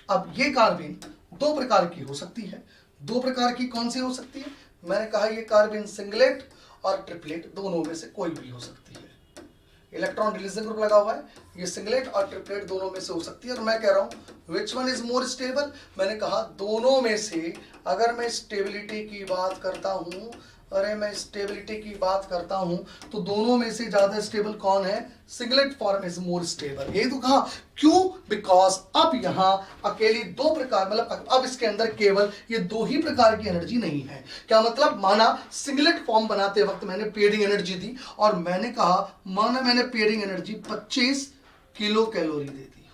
अब ये कार्बीन 2 प्रकार की हो सकती है। 2 प्रकार की कौन सी हो सकती है? मैंने कहा ये कार्बीन सिंगलेट और ट्रिपलेट दोनों में से कोई भी हो सकती है। इलेक्ट्रॉन रिलीजिंग ग्रुप लगा हुआ है, ये सिंगलेट और ट्रिपलेट दोनों में से हो सकती है। और मैं कह रहा हूं which one is more stable, मैंने कहा दोनों में से अगर मैं स्टेबिलिटी की बात करता हूं, अरे मैं स्टेबिलिटी की बात करता हूं तो दोनों में से ज्यादा स्टेबल कौन है? Singlet form is more stable. ये तो कहा क्यों? बिकॉज अब यहां अकेली दो प्रकार, मतलब अब इसके अंदर केवल ये दो ही प्रकार की एनर्जी नहीं है। क्या मतलब? माना सिंगलेट फॉर्म बनाते वक्त मैंने पेयरिंग एनर्जी दी और मैंने कहा माना मैंने पेयरिंग एनर्जी 25 किलो कैलोरी दे दी,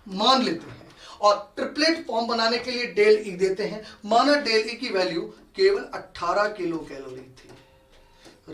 मान लेते हैं, और ट्रिपलेट फॉर्म बनाने के लिए डेल ई देते हैं, माना डेल ई की वैल्यू केवल 18 किलो कैलोरी थी,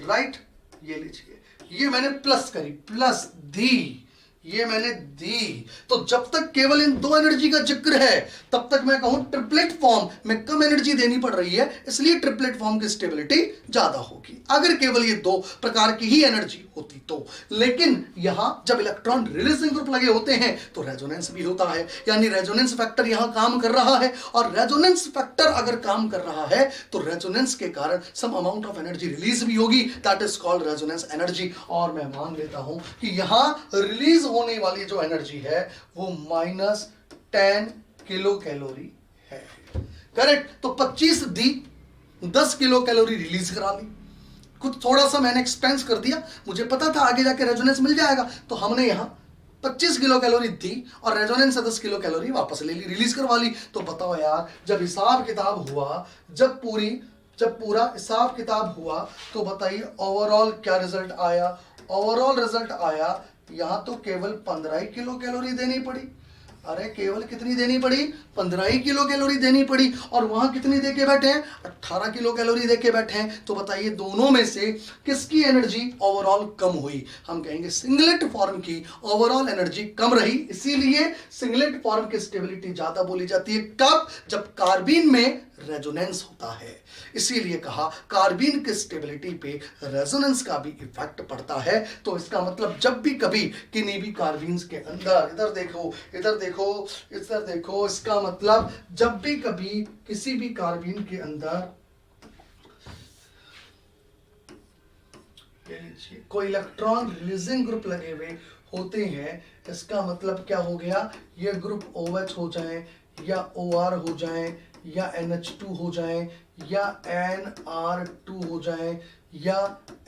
राइट? ये लीजिए, ये मैंने प्लस करी, प्लस दी, ये मैंने दी। तो जब तक केवल इन दो एनर्जी का जिक्र है तब तक मैं कहूं ट्रिपलेट फॉर्म में कम एनर्जी देनी पड़ रही है, इसलिए ट्रिपलेट फॉर्म की स्टेबिलिटी ज्यादा होगी अगर केवल ये दो प्रकार की ही एनर्जी होती तो। लेकिन यहां जब इलेक्ट्रॉन रिलीजिंग ग्रुप लगे होते हैं तो रेजोनेंस भी होता है, यानी रेजोनेंस फैक्टर यहां काम कर रहा है, और रेजोनेंस फैक्टर अगर काम कर रहा है तो रेजोनेंस के कारण some amount of energy release भी होगी, that is called resonance energy. और मैं मान लेता हूं कि यहां रिलीज होने वाली जो एनर्जी है वो -10 किलो कैलोरी है, करेक्ट? तो 25 दी, 10 किलो कैलोरी रिलीज करा ली, कुछ थोड़ा सा मैंने एक्सपेंस कर दिया, मुझे पता था आगे जाके रेजोनेंस मिल जाएगा, तो हमने यहां 25 किलो कैलोरी दी और रेजोनेंस से 10 किलो कैलोरी वापस ले ली, रिलीज करवा ली। तो बताओ यार, जब हिसाब किताब हुआ, जब पूरा हिसाब किताब हुआ तो बताइए ओवरऑल क्या रिजल्ट आया? ओवरऑल रिजल्ट आया यहां तो केवल 15 ही किलो कैलोरी देनी पड़ी। अरे केवल कितनी देनी पड़ी? 15 ही किलो कैलोरी देनी पड़ी, और वहां कितनी दे के बैठे हैं? 18 किलो कैलोरी दे के बैठे हैं। तो बताइए दोनों में से किसकी एनर्जी ओवरऑल कम हुई? हम कहेंगे सिंगलेट फॉर्म की ओवरऑल एनर्जी कम रही, इसीलिए सिंगलेट फॉर्म की स्टेबिलिटी ज्यादा बोली जाती है। कब? जब कार्बीन में रेजोनेंस होता है, इसीलिए कहा कार्बीन की स्टेबिलिटी पे रेजोनेंस का भी इफेक्ट पड़ता है। तो इसका मतलब जब भी कभी किन्हीं भी कार्बीन्स के अंदर, इधर देखो, इधर देखो, इधर देखो, इसका मतलब जब भी कभी किसी भी कार्बीन के अंदर कोई इलेक्ट्रॉन रिलीजिंग ग्रुप लगे हुए होते हैं, इसका मतलब क्या हो गया? ये ग्रुप OH हो जाए या OR हो जाए या NH2 हो जाए या NR2 हो जाए या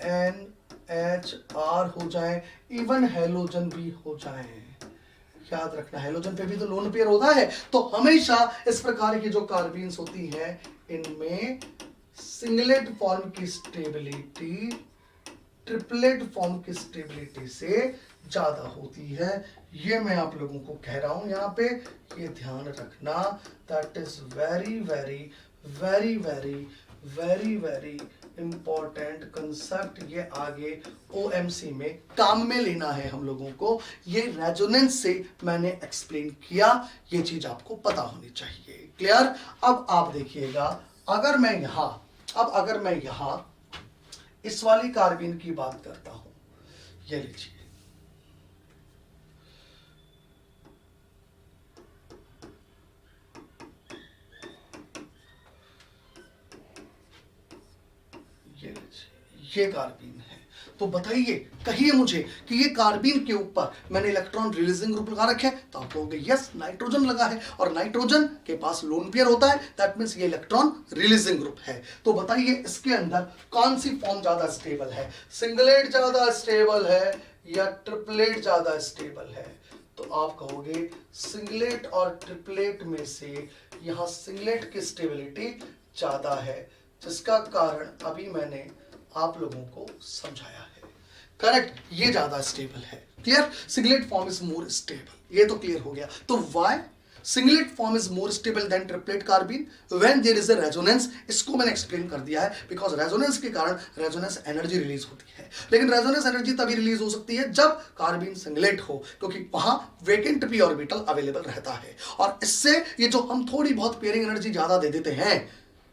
NHR हो जाए, इवन हेलोजन भी हो जाए। याद रखना, हेलोजन पे भी तो लोन पेयर होता है। तो हमेशा इस प्रकार की जो कार्बीन्स होती हैं इनमें सिंगलेट फॉर्म की स्टेबिलिटी ट्रिपलेट फॉर्म की स्टेबिलिटी से ज्यादा होती है। ये मैं आप लोगों को कह रहा हूं, यहां पे ये ध्यान रखना, that is very very very very very very important concept. ये आगे OMC में काम में लेना है हम लोगों को। ये रेजोनेंस से मैंने एक्सप्लेन किया, ये चीज आपको पता होनी चाहिए। क्लियर? अब आप देखिएगा, अगर मैं यहां इस वाली कार्बीन की बात करता हूं, ये लीजिए, ये कार्बीन है। तो बताइए, कहिए मुझे कि ये कार्बीन के ऊपर मैंने इलेक्ट्रॉन रिलीजिंग ग्रुप लगा रखे हैं, तो आप कहोगे यस नाइट्रोजन लगा है, और नाइट्रोजन के पास लोन पेयर होता है, दैट मींस ये इलेक्ट्रॉन रिलीजिंग ग्रुप है। तो बताइए इसके अंदर कौन सी फॉर्म ज्यादा स्टेबल है? सिंगलेट ज्यादा स्टेबल है या ट्रिपलेट ज्यादा स्टेबल है? तो आप कहोगे सिंगलेट और ट्रिपलेट में से यहां सिंगलेट की स्टेबिलिटी ज्यादा है, जिसका कारण अभी मैंने आप लोगों को समझाया है। करेक्ट? ये ज्यादा स्टेबल है। Clear? Singlet form is more stable, ये तो क्लियर हो गया। तो why singlet form is more stable than triplet carbene when there is a resonance? इसको मैंने एक्सप्लेन कर दिया है, बिकॉज रेजोनेंस के कारण रेजोनेंस एनर्जी रिलीज होती है। लेकिन रेजोनेंस एनर्जी तभी रिलीज हो सकती है जब कार्बीन सिंगलेट हो, क्योंकि वहां वेकेंट p ऑर्बिटल अवेलेबल रहता है, और इससे ये जो हम थोड़ी बहुत पेयरिंग एनर्जी ज्यादा दे देते हैं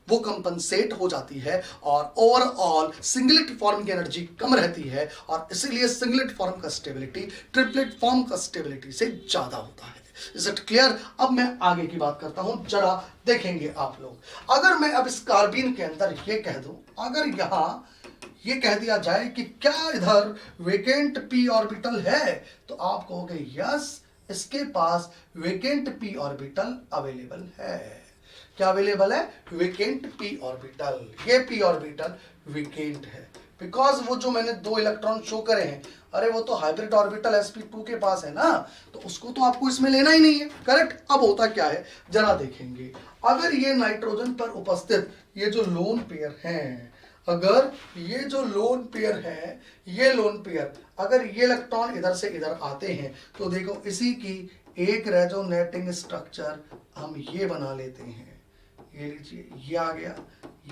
वो कंपनसेट हो जाती है, और ओवरऑल सिंगलेट फॉर्म की एनर्जी कम रहती है, और इसीलिए सिंगलेट फॉर्म का स्टेबिलिटी ट्रिपलेट फॉर्म का स्टेबिलिटी से ज्यादा होता है। Is it clear? अब मैं आगे की बात करता हूं, जरा देखेंगे आप लोग। अगर मैं अब इस कार्बीन के अंदर ये कह दूं, अगर यहां ये कह दिया जाए कि क्या इधर वेकेंट p ऑर्बिटल है, तो आप कहोगे यस, इसके पास वेकेंट p ऑर्बिटल अवेलेबल है। क्या अवेलेबल है? Vacant p orbital. ये p ऑर्बिटल वेकेंट है बिकॉज वो जो मैंने 2 इलेक्ट्रॉन शो करे हैं, अरे वो तो हाइब्रिड ऑर्बिटल sp2 के पास है ना, तो उसको तो आपको इसमें लेना ही नहीं है, करेक्ट। अब होता क्या है जरा देखेंगे, अगर ये नाइट्रोजन पर उपस्थित ये जो लोन पेयर हैं, अगर ये जो लोन पेयर है, ये लोन पेयर, अगर ये इलेक्ट्रॉन इधर से इधर आते हैं तो देखो इसी की एक रेजोनेटिंग स्ट्रक्चर हम ये बना लेते हैं। ये लीजिए, ये आ गया,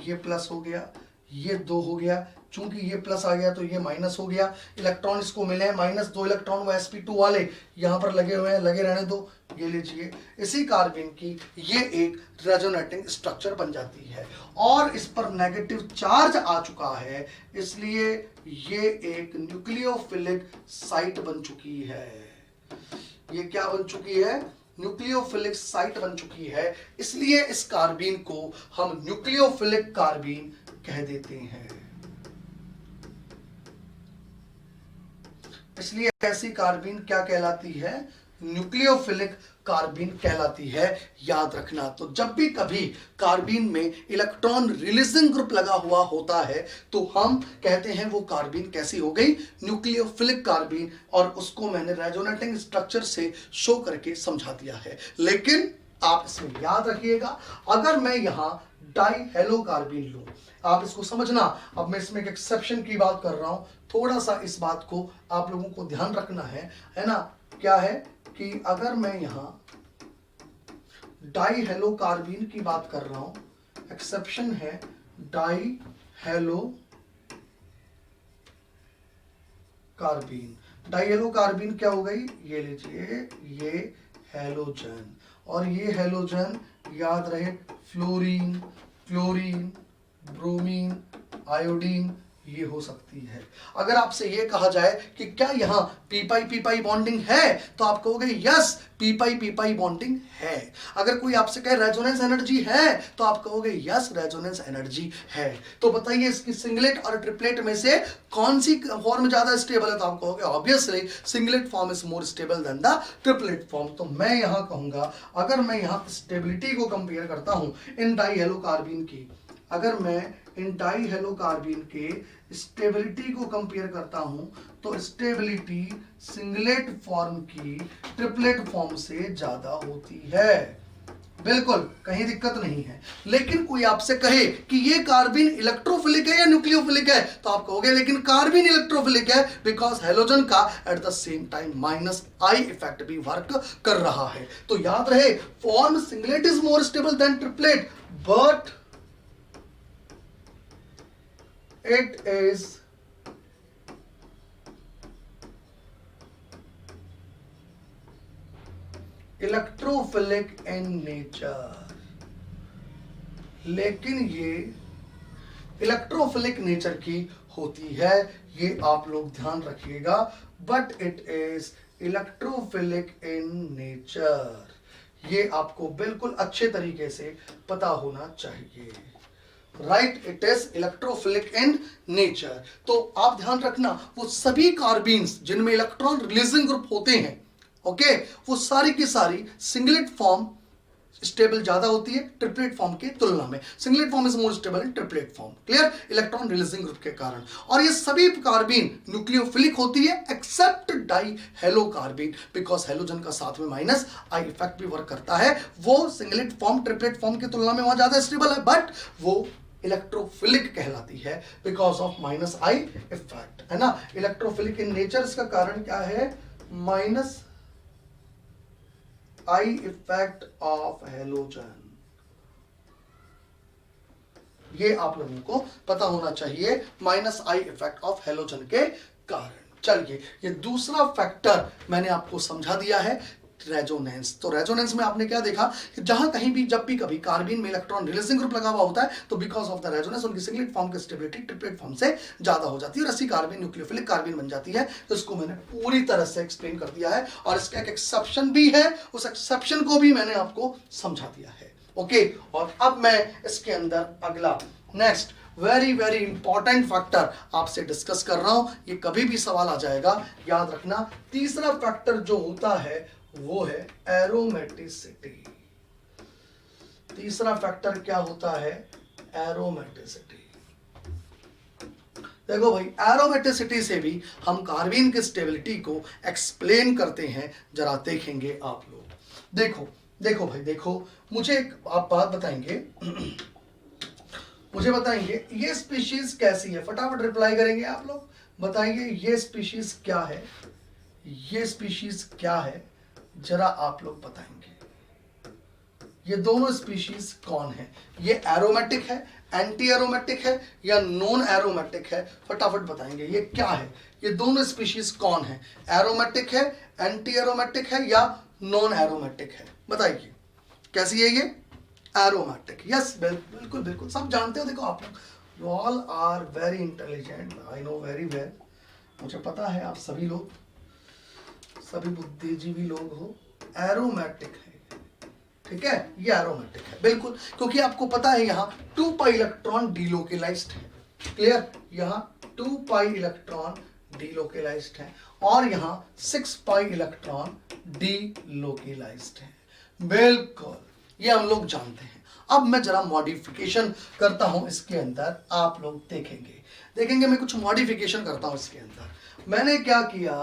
ये प्लस हो गया, ये 2 हो गया, चूंकि ये प्लस आ गया तो ये माइनस हो गया, इलेक्ट्रॉन इसको मिले हैं -2 इलेक्ट्रॉन वो sp2 वाले यहां पर लगे हुए हैं, लगे रहने दो। ये लीजिए, इसी कार्बन की ये एक रेजोनेटिंग स्ट्रक्चर बन जाती है और इस पर नेगेटिव चार्ज आ चुका है, इसलिए ये एक न्यूक्लियोफिलिक साइट बन चुकी है। ये क्या बन चुकी है? न्यूक्लियोफिलिक साइट बन चुकी है, इसलिए इस कार्बीन को हम न्यूक्लियोफिलिक कार्बीन कह देते हैं। इसलिए ऐसी कार्बीन क्या कहलाती है? न्यूक्लियोफिलिक कार्बीन कहलाती है, याद रखना। तो जब भी कभी कार्बीन में इलेक्ट्रॉन रिलीजिंग ग्रुप लगा हुआ होता है तो हम कहते हैं वो कार्बीन कैसी हो गई? न्यूक्लियोफिलिक कार्बीन, और उसको मैंने रेजोनेटिंग स्ट्रक्चर से शो करके समझा दिया है। लेकिन आप इसमें याद रखिएगा, अगर मैं यहां डाई हेलो कार्बीन लूं, आप इसको समझना, अब मैं इसमें एक एक्सेप्शन की बात कर रहा हूं, थोड़ा सा इस बात को आप लोगों को ध्यान रखना है ना। क्या है कि अगर मैं यहां डाई हेलो कार्बीन की बात कर रहा हूं, एक्सेप्शन है die halo carbene. Die halo carbene क्या हो गई? ये लीजिए, ये हेलोजन, और ये हेलोजन याद रहे फ्लोरीन, क्लोरीन, ब्रोमीन, आयोडीन, ये हो सकती है। अगर आपसे ये कहा जाए कि क्या यहां पी पाई बॉन्डिंग है, तो आप कहोगे यस पी पाई बॉन्डिंग है। अगर कोई आपसे कहे रेजोनेंस एनर्जी है, तो आप कहोगे यस रेजोनेंस एनर्जी है। तो बताइए इसकी सिंगलेट और ट्रिपलेट में से कौन सी फॉर्म ज्यादा स्टेबल है? तो आप कहोगे obviously singlet form is more stable then the triplet form. तो मैं यहां कहूंगा, अगर मैं यहां स्टेबिलिटी को कंपेयर करता हूं इन डाई हेलो कार्बीन की, अगर मैं इन डाई हेलो कार्बीन के स्टेबिलिटी को कंपेयर करता हूं, तो स्टेबिलिटी सिंगलेट फॉर्म की ट्रिपलेट फॉर्म से ज्यादा होती है। बिल्कुल, कहीं दिक्कत नहीं है। लेकिन कोई आपसे कहे कि ये कार्बीन इलेक्ट्रोफिलिक है या न्यूक्लियोफिलिक है, तो आप कहोगे लेकिन कार्बीन इलेक्ट्रोफिलिक है, बिकॉज हेलोजन का at the same time -I effect भी वर्क कर रहा है। तो याद रहे, form singlet is more stable than triplet, but it is electrophilic in nature। लेकिन ये इलेक्ट्रोफिलिक नेचर की होती है, ये आप लोग ध्यान रखिएगा, but it is electrophilic in nature. ये आपको बिल्कुल अच्छे तरीके से पता होना चाहिए। Right, it is electrophilic in nature. तो आप ध्यान रखना, वो सभी कार्बीन्स जिनमें इलेक्ट्रॉन रिलीजिंग ग्रुप होते हैं, ओके, वो सारी की सारी सिंगलेट फॉर्म स्टेबल ज्यादा होती है ट्रिपलेट फॉर्म की तुलना में। Singlet form is more stable in triplet form, clear, electron releasing group के कारण। और ये सभी कार्बीन न्यूक्लियोफिलिक होती है except di halo carbene, because halogen का साथ में -I इफेक्ट भी वर्क करता है। वो सिंगलेट फॉर्म ट्रिपलेट फॉर्म की तुलना में वहां ज्यादा स्टेबल है, बट वो इलेक्ट्रोफिलिक कहलाती है बिकॉज ऑफ -I इफेक्ट, है ना। इलेक्ट्रोफिलिक इन नेचर, इसका कारण क्या है? -I effect of halogen. ये आप लोगों को पता होना चाहिए, -I इफेक्ट ऑफ हेलोजन के कारण। चलिए, ये दूसरा फैक्टर मैंने आपको समझा दिया है, रेजोनेंस। तो रेजोनेंस में आपने क्या देखा कि जहां कहीं भी जब भी कभी कार्बीन में इलेक्ट्रॉन रिलीजिंग ग्रुप लगा हुआ होता है, तो बिकॉज ऑफ द रेजोनेंस उनकी सिंगलेट फॉर्म की स्टेबिलिटी ट्रिपलेट फॉर्म से ज्यादा हो जाती है और ऐसी कार्बीन न्यूक्लियोफिलिक कार्बीन बन जाती है। तो इसको मैंने पूरी तरह से एक्सप्लेन कर दिया है, और इसका एक एक्सेप्शन भी है, उस एक्सेप्शन को भी मैंने आपको समझा दिया है। ओके, और अब मैं इसके अंदर अगला next very very important factor आपसे डिस्कस कर रहा हूं। ये कभी भी सवाल आ जाएगा, याद रखना। तीसरा फैक्टर जो होता है वो है एरोमेटिसिटी। तीसरा फैक्टर क्या होता है? एरोमेटिसिटी। देखो भाई, एरोमेटिसिटी से भी हम कार्बीन की स्टेबिलिटी को एक्सप्लेन करते हैं, जरा देखेंगे आप लोग। देखो देखो भाई, देखो मुझे एक आप बात बताएंगे मुझे बताएंगे ये स्पीशीज कैसी है? फटाफट रिप्लाई करेंगे आप लोग, बताएंगे ये स्पीशीज क्या है, ये स्पीशीज क्या है, जरा आप लोग बताएंगे। ये दोनों स्पीशीज कौन है? ये एरोमेटिक है, एंटी एरोमेटिक है, या नॉन एरोमेटिक है? फटाफट बताएंगे ये क्या है। ये दोनों स्पीशीज कौन है? एरोमेटिक है, एंटी एरोमेटिक है, या नॉन एरोमेटिक है? बताइए कैसी है ये? एरोमेटिक। यस, बिल्कुल बिल्कुल सब जानते हो। देखो आप लोग, you all are very intelligent, I know very well. मुझे पता है आप सभी लोग, सभी बुद्धिजीवी लोग हो। एरोमेटिक है, ठीक है, ये एरोमेटिक है बिल्कुल, क्योंकि आपको पता है यहाँ 2 पाई इलेक्ट्रॉन डीलोकेलाइज्ड है। क्लियर? यहाँ 2 पाई इलेक्ट्रॉन डीलोकेलाइज्ड है और यहाँ 6 पाई इलेक्ट्रॉन डीलोकेलाइज्ड है। बिल्कुल, ये हम लोग जानते हैं। अब मैं जरा मॉडिफिकेशन करता हूं इसके अंदर, आप लोग देखेंगे मैं कुछ मॉडिफिकेशन करता हूं इसके अंदर। मैंने क्या किया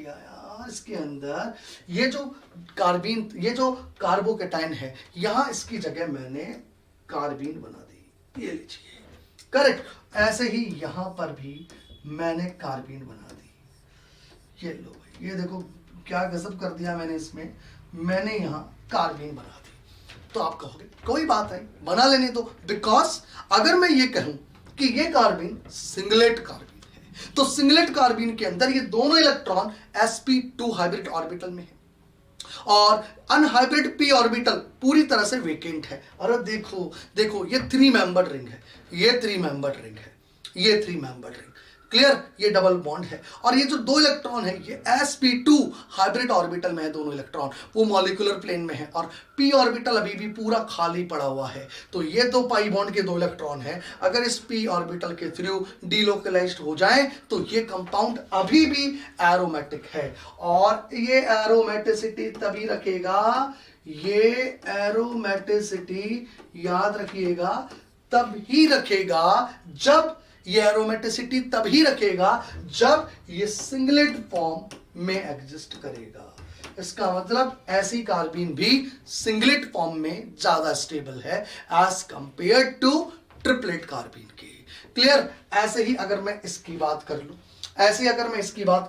यार, इसके अंदर ये जो कार्बीन, ये जो कार्बोकेटाइन है, यहां इसकी जगह मैंने कार्बीन बना दी। ये लीजिए, करेक्ट। ऐसे ही यहां पर भी मैंने कार्बीन बना दी। ये लो भाई, ये देखो क्या गजब कर दिया मैंने इसमें, मैंने यहां कार्बीन बना दी। तो आप कहोगे कोई बात नहीं, बना लेने दो, बिकॉज अगर मैं ये कहूं कि ये कार्बीन सिंगलेट कार्बीन है, तो सिंगलेट कार्बीन के अंदर ये दोनों इलेक्ट्रॉन sp2 हाइब्रिड ऑर्बिटल में है और अनहाइब्रिड p ऑर्बिटल पूरी तरह से वेकेंट है। अरे देखो देखो, ये 3 मेंबर्ड रिंग है, ये 3 मेंबर्ड रिंग है, ये 3 मेंबर्ड रिंग। क्लियर? ये डबल बॉन्ड है और ये जो 2 इलेक्ट्रॉन है ये sp2 हाइब्रिड ऑर्बिटल में है। दोनों इलेक्ट्रॉन वो मॉलिक्यूलर प्लेन में है और p ऑर्बिटल अभी भी पूरा खाली पड़ा हुआ है। तो ये 2 पाई बॉन्ड के 2 इलेक्ट्रॉन है, अगर इस p ऑर्बिटल के थ्रू डीलोकेलाइज्ड हो जाए तो ये कंपाउंड अभी भी एरोमेटिक है। और ये एरोमेटिसिटी तभी रखेगा, ये एरोमेटिसिटी याद रखिएगा तब ही रखेगा जब ये एरोमेटिसिटी तभी रखेगा जब ये सिंगलेट फॉर्म में एग्जिस्ट करेगा। इसका मतलब ऐसी कार्बीन भी सिंगलेट फॉर्म में ज्यादा स्टेबल है as compare to triplet carbene के। क्लियर? ऐसे ही अगर मैं इसकी बात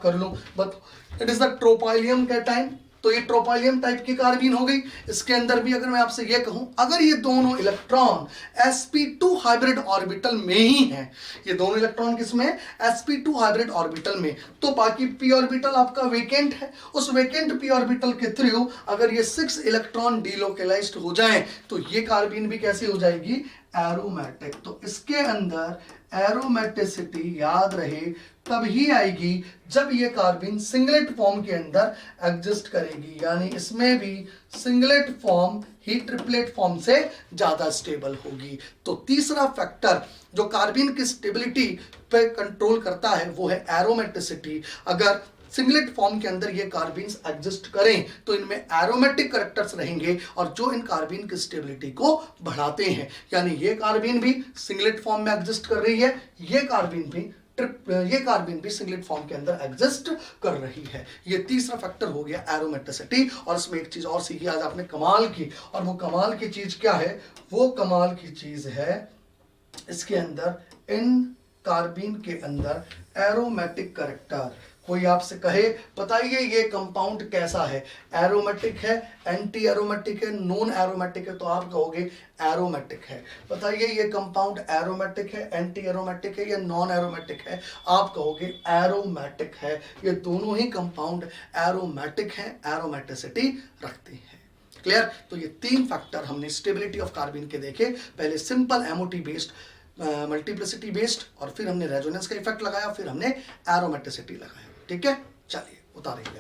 कर लूं, but it is the tropylium cation, तो ये ट्रोपाइलियम टाइप की कार्बीन हो गई। इसके अंदर भी अगर मैं आपसे ये कहूं, अगर ये दोनों इलेक्ट्रॉन sp2 हाइब्रिड ऑर्बिटल में ही हैं, ये दोनों इलेक्ट्रॉन किसमें? sp2 हाइब्रिड ऑर्बिटल में, तो बाकी p ऑर्बिटल आपका वेकेंट है। उस वेकेंट p ऑर्बिटल के थ्रू अगर ये 6 इलेक्ट्रॉन डीलोकेलाइज्ड हो जाएं तो ये कार्बीन भी कैसी हो जाएगी? एरोमेटिक। तो इसके अंदर एरोमेटिसिटी याद रहे तब ही आएगी जब ये कार्बीन सिंगलेट फॉर्म के अंदर एग्जिस्ट करेगी, यानी इसमें भी सिंगलेट फॉर्म ही ट्रिपलेट फॉर्म से ज्यादा स्टेबल होगी। तो तीसरा फैक्टर जो कार्बीन की स्टेबिलिटी पे कंट्रोल करता है वो है एरोमेटिसिटी। अगर सिंगलेट फॉर्म के अंदर ये कार्बीन्स एग्जिस्ट करें तो इनमें एरोमेटिक कैरेक्टर्स रहेंगे और जो इन कार्बीन की स्टेबिलिटी को बढ़ाते हैं। यानी ये कार्बीन भी सिंगलेट फॉर्म में एग्जिस्ट कर रही है, ये कार्बीन भी सिंगलेट फॉर्म के अंदर एग्जिस्ट कर रही है। ये तीसरा फैक्टर हो गया एरोमेटिसिटी। और इसमें एक चीज और सीखी आज आपने कमाल की, और वो कमाल की चीज क्या है? वो कमाल की चीज है इसके अंदर, इन कार्बीन के अंदर एरोमेटिक कैरेक्टर। कोई आपसे कहे बताइए ये कंपाउंड कैसा है, एरोमेटिक है, एंटी एरोमेटिक है, नॉन एरोमेटिक है, तो आप कहोगे एरोमेटिक है। बताइए ये कंपाउंड एरोमेटिक है, एंटी एरोमेटिक है या नॉन एरोमेटिक है, आप कहोगे एरोमेटिक है। ये दोनों ही कंपाउंड एरोमेटिक है, एरोमेटिसिटी रखते हैं। क्लियर? तो ये 3 फैक्टर हमने स्टेबिलिटी ऑफ कार्बीन के देखे। पहले simple MOT based, multiplicity based, और फिर हमने रेजोनेंस का इफेक्ट लगाया, फिर हमने एरोमेटिसिटी लगाया। ठीक है, चलिए उतारेंगे।